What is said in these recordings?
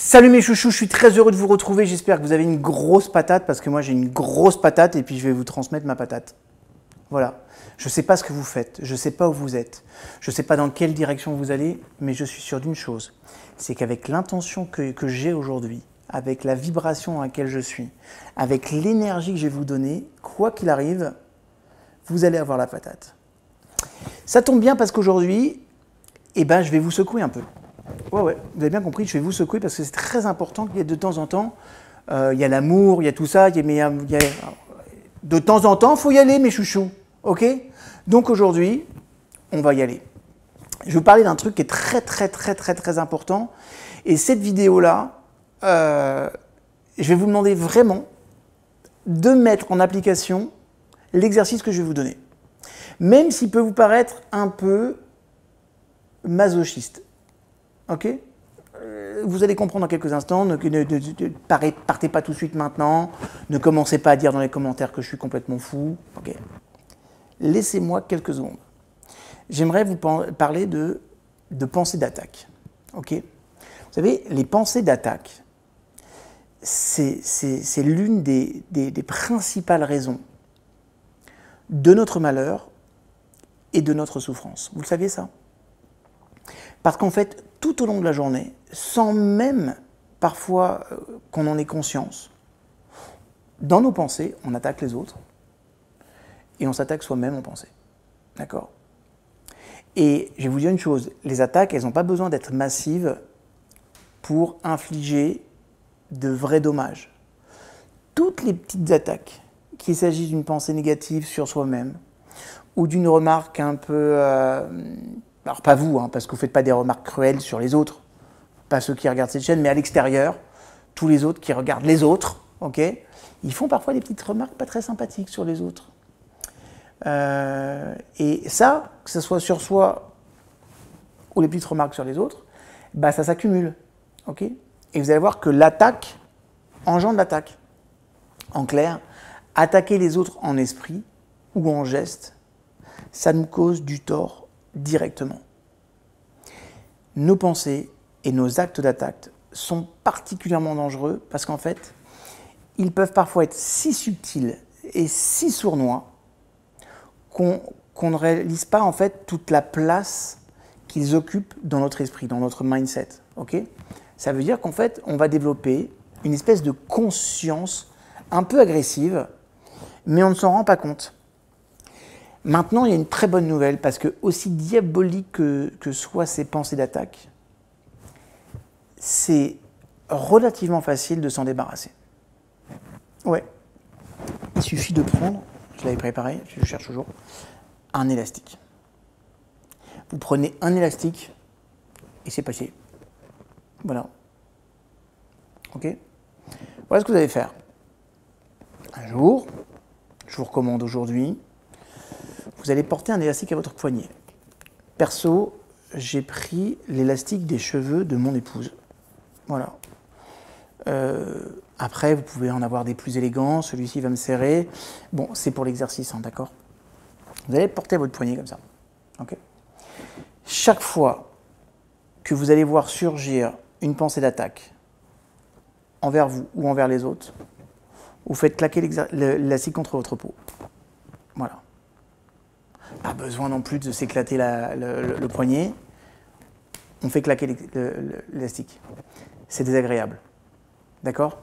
Salut mes chouchous, je suis très heureux de vous retrouver. J'espère que vous avez une grosse patate parce que moi j'ai une grosse patate et puis je vais vous transmettre ma patate. Voilà. Je ne sais pas ce que vous faites, je ne sais pas où vous êtes, je ne sais pas dans quelle direction vous allez, mais je suis sûr d'une chose, c'est qu'avec l'intention que j'ai aujourd'hui, avec la vibration à laquelle je suis, avec l'énergie que je vais vous donner, quoi qu'il arrive, vous allez avoir la patate. Ça tombe bien parce qu'aujourd'hui, je vais vous secouer un peu. Ouais, vous avez bien compris, je vais vous secouer parce que c'est très important qu'il y ait de temps en temps, il y a l'amour, il y a tout ça, de temps en temps, il faut y aller mes chouchous, ok? Donc aujourd'hui, on va y aller. Je vais vous parler d'un truc qui est très important, et cette vidéo-là, je vais vous demander vraiment de mettre en application l'exercice que je vais vous donner. Même s'il peut vous paraître un peu masochiste. Ok? Vous allez comprendre dans quelques instants, ne partez pas tout de suite maintenant, ne commencez pas à dire dans les commentaires que je suis complètement fou. Okay. Laissez-moi quelques secondes. J'aimerais vous parler de pensée d'attaque. Okay? Vous savez, les pensées d'attaque, c'est l'une des principales raisons de notre malheur et de notre souffrance. Vous le saviez ça? Parce qu'en fait, tout au long de la journée, sans même parfois qu'on en ait conscience, dans nos pensées, on attaque les autres et on s'attaque soi-même en pensée. D'accord? Et je vais vous dire une chose, les attaques, elles n'ont pas besoin d'être massives pour infliger de vrais dommages. Toutes les petites attaques, qu'il s'agisse d'une pensée négative sur soi-même ou d'une remarque un peu... alors pas vous, hein, parce que vous ne faites pas des remarques cruelles sur les autres, pas ceux qui regardent cette chaîne, mais à l'extérieur, tous les autres qui regardent les autres, ok, ils font parfois des petites remarques pas très sympathiques sur les autres. Et ça, que ce soit sur soi ou les petites remarques sur les autres, bah ça s'accumule, ok. Et vous allez voir que l'attaque engendre l'attaque. En clair, attaquer les autres en esprit ou en geste, ça nous cause du tort directement. Nos pensées et nos actes d'attaque sont particulièrement dangereux parce qu'en fait, ils peuvent parfois être si subtils et si sournois qu'on ne réalise pas en fait toute la place qu'ils occupent dans notre esprit, dans notre mindset. Okay? Ça veut dire qu'en fait, on va développer une espèce de conscience un peu agressive, mais on ne s'en rend pas compte. Maintenant, il y a une très bonne nouvelle, parce que aussi diabolique que soient ces pensées d'attaque, c'est relativement facile de s'en débarrasser. Ouais. Il suffit de prendre, je l'avais préparé, je cherche toujours, un élastique. Vous prenez un élastique et c'est passé. Voilà. Ok? Voilà ce que vous allez faire. Un jour, je vous recommande aujourd'hui, vous allez porter un élastique à votre poignet. Perso, j'ai pris l'élastique des cheveux de mon épouse. Voilà. Après, vous pouvez en avoir des plus élégants. Celui-ci va me serrer. Bon, c'est pour l'exercice, hein, d'accord? Vous allez porter votre poignet comme ça. Okay? Chaque fois que vous allez voir surgir une pensée d'attaque envers vous ou envers les autres, vous faites claquer l'élastique contre votre peau. Voilà. Pas besoin non plus de s'éclater le poignet. On fait claquer l'élastique. C'est désagréable. D'accord?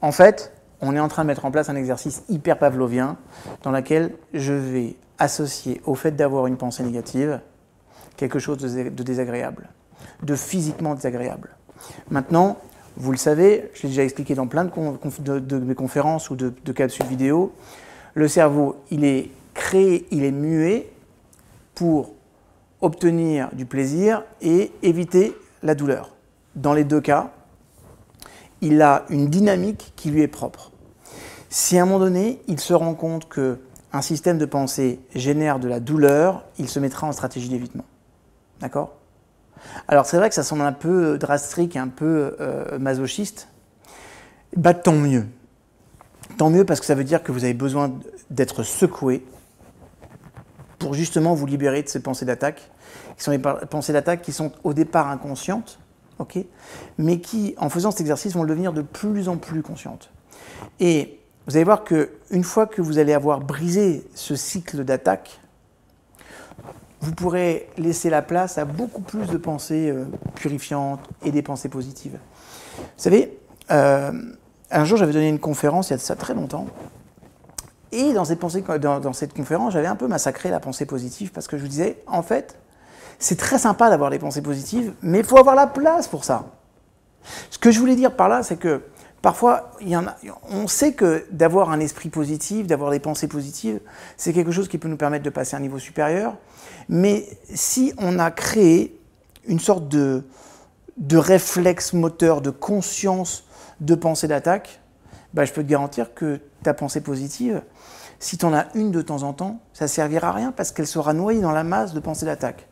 En fait, on est en train de mettre en place un exercice hyper pavlovien dans lequel je vais associer au fait d'avoir une pensée négative quelque chose de désagréable, de physiquement désagréable. Maintenant, vous le savez, je l'ai déjà expliqué dans plein de mes conférences ou de capsules vidéo, le cerveau, il est créé, il est muet pour obtenir du plaisir et éviter la douleur. Dans les deux cas, il a une dynamique qui lui est propre. Si à un moment donné, il se rend compte qu'un système de pensée génère de la douleur, il se mettra en stratégie d'évitement. D'accord? Alors c'est vrai que ça semble un peu drastique, un peu masochiste. Bah tant mieux. Tant mieux parce que ça veut dire que vous avez besoin d'être secoué pour justement vous libérer de ces pensées d'attaque, qui sont des pensées d'attaque qui sont au départ inconscientes, ok, mais qui, en faisant cet exercice, vont le devenir de plus en plus conscientes. Et vous allez voir qu'une fois que vous allez avoir brisé ce cycle d'attaque, vous pourrez laisser la place à beaucoup plus de pensées purifiantes et des pensées positives. Vous savez, un jour j'avais donné une conférence, il y a de ça très longtemps, et dans cette conférence, j'avais un peu massacré la pensée positive parce que je vous disais, en fait, c'est très sympa d'avoir des pensées positives, mais il faut avoir la place pour ça. Ce que je voulais dire par là, c'est que parfois, on sait que d'avoir un esprit positif, d'avoir des pensées positives, c'est quelque chose qui peut nous permettre de passer à un niveau supérieur. Mais si on a créé une sorte de réflexe moteur, de conscience de pensée d'attaque, bah, je peux te garantir que ta pensée positive, si tu en as une de temps en temps, ça ne servira à rien parce qu'elle sera noyée dans la masse de pensée d'attaque.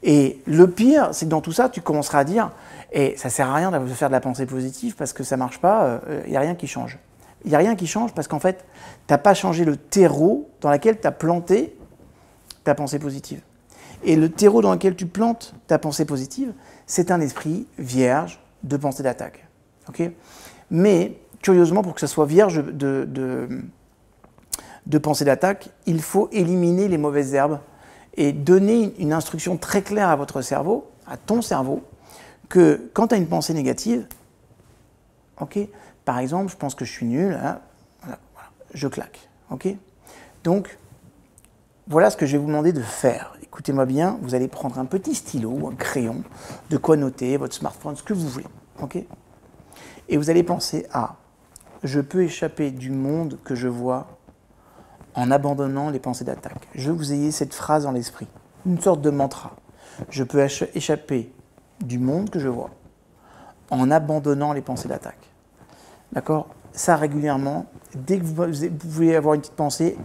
Et le pire, c'est que dans tout ça, tu commenceras à dire et ça ne sert à rien de faire de la pensée positive parce que ça ne marche pas, il n'y a rien qui change. Il n'y a rien qui change parce qu'en fait, tu n'as pas changé le terreau dans lequel tu as planté ta pensée positive. Et le terreau dans lequel tu plantes ta pensée positive, c'est un esprit vierge de pensée d'attaque. Okay, mais, curieusement, pour que ça soit vierge de pensée d'attaque, il faut éliminer les mauvaises herbes et donner une instruction très claire à votre cerveau, à ton cerveau, que quand tu as une pensée négative, okay, par exemple, je pense que je suis nul, hein, voilà, je claque. Okay, donc, voilà ce que je vais vous demander de faire. Écoutez-moi bien, vous allez prendre un petit stylo, un crayon, de quoi noter, votre smartphone, ce que vous voulez. Okay, et vous allez penser à « je peux échapper du monde que je vois en abandonnant les pensées d'attaque ». Je veux que vous ayez cette phrase dans l'esprit, une sorte de mantra. Je peux échapper du monde que je vois en abandonnant les pensées d'attaque. D'accord? Ça, régulièrement, dès que vous voulez avoir une petite pensée,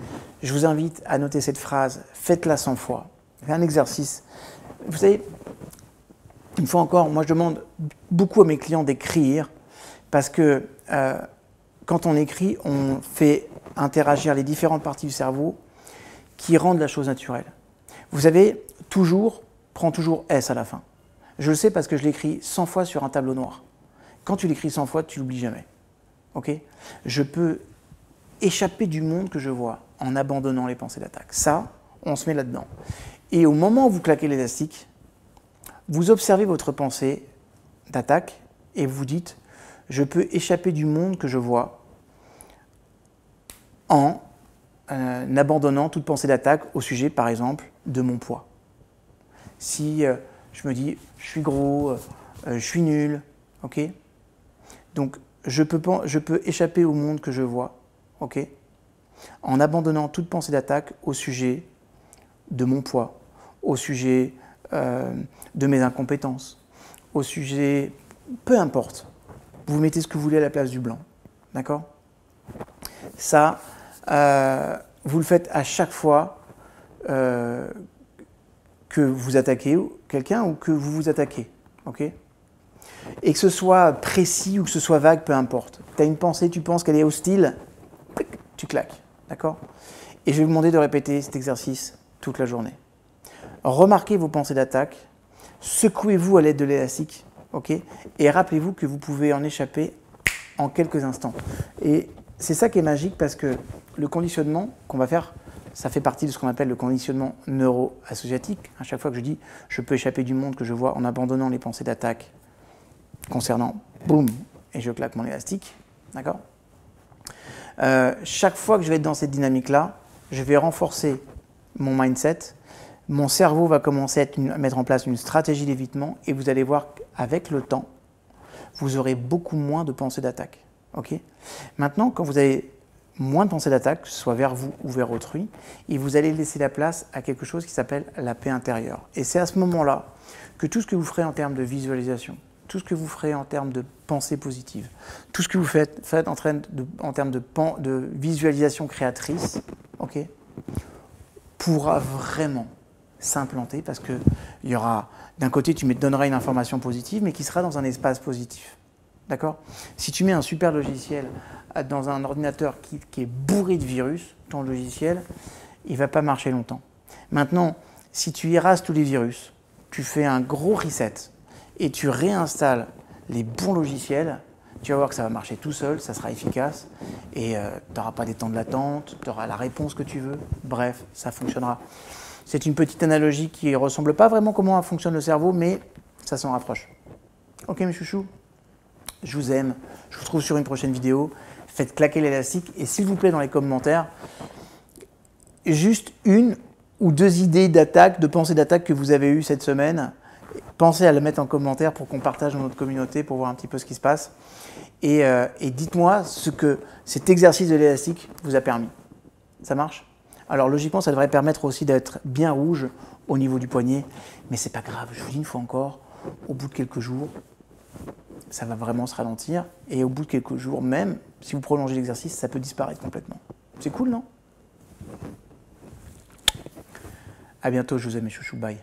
je vous invite à noter cette phrase, faites-la 100 fois. C'est un exercice. Vous savez, une fois encore, moi je demande beaucoup à mes clients d'écrire parce que quand on écrit, on fait interagir les différentes parties du cerveau qui rendent la chose naturelle. Vous savez, prends toujours S à la fin. Je le sais parce que je l'écris 100 fois sur un tableau noir. Quand tu l'écris 100 fois, tu l'oublies jamais. Okay, je peux échapper du monde que je vois en abandonnant les pensées d'attaque. Ça, on se met là-dedans. Et au moment où vous claquez l'élastique, vous observez votre pensée d'attaque et vous dites « je peux échapper du monde que je vois en abandonnant toute pensée d'attaque au sujet, par exemple, de mon poids. » Si je me dis « je suis gros, je suis nul ok, ?» Donc, je peux échapper au monde que je vois, ok, en abandonnant toute pensée d'attaque au sujet de mon poids, au sujet de mes incompétences, au sujet, peu importe, vous mettez ce que vous voulez à la place du blanc, d'accord? Ça, vous le faites à chaque fois que vous attaquez quelqu'un ou que vous vous attaquez, ok? Et que ce soit précis ou que ce soit vague, peu importe. Tu as une pensée, tu penses qu'elle est hostile, tu claques, d'accord? Et je vais vous demander de répéter cet exercice toute la journée. Remarquez vos pensées d'attaque, secouez-vous à l'aide de l'élastique, ok? Et rappelez-vous que vous pouvez en échapper en quelques instants. Et c'est ça qui est magique parce que le conditionnement qu'on va faire, ça fait partie de ce qu'on appelle le conditionnement neuro-associatique. À chaque fois que je dis « je peux échapper du monde que je vois en abandonnant les pensées d'attaque », concernant, boum, et je claque mon élastique, d'accord? Chaque fois que je vais être dans cette dynamique-là, je vais renforcer mon mindset, mon cerveau va commencer à mettre en place une stratégie d'évitement et vous allez voir qu'avec le temps, vous aurez beaucoup moins de pensées d'attaque, ok? Maintenant, quand vous avez moins de pensées d'attaque, que ce soit vers vous ou vers autrui, et vous allez laisser la place à quelque chose qui s'appelle la paix intérieure. Et c'est à ce moment-là que tout ce que vous ferez en termes de visualisation, tout ce que vous ferez en termes de pensée positive, tout ce que vous faites en termes de visualisation créatrice, ok, pourra vraiment s'implanter parce que il y aura, d'un côté, tu me donneras une information positive, mais qui sera dans un espace positif. D'accord? Si tu mets un super logiciel dans un ordinateur qui est bourré de virus, ton logiciel, il ne va pas marcher longtemps. Maintenant, si tu erases tous les virus, tu fais un gros reset, et tu réinstalles les bons logiciels, tu vas voir que ça va marcher tout seul, ça sera efficace et tu n'auras pas des temps de l'attente, tu auras la réponse que tu veux. Bref, ça fonctionnera. C'est une petite analogie qui ne ressemble pas vraiment à comment fonctionne le cerveau, mais ça s'en rapproche. Ok mes chouchous, je vous aime, je vous retrouve sur une prochaine vidéo. Faites claquer l'élastique et s'il vous plaît dans les commentaires, juste une ou deux idées d'attaque, de pensées d'attaque que vous avez eues cette semaine. Pensez à le mettre en commentaire pour qu'on partage dans notre communauté pour voir un petit peu ce qui se passe. Et dites-moi ce que cet exercice de l'élastique vous a permis. Ça marche? Alors logiquement, ça devrait permettre aussi d'être bien rouge au niveau du poignet. Mais c'est pas grave, je vous dis une fois encore, au bout de quelques jours, ça va vraiment se ralentir. Et au bout de quelques jours même, si vous prolongez l'exercice, ça peut disparaître complètement. C'est cool, non? À bientôt, je vous aime mes chouchous, bye.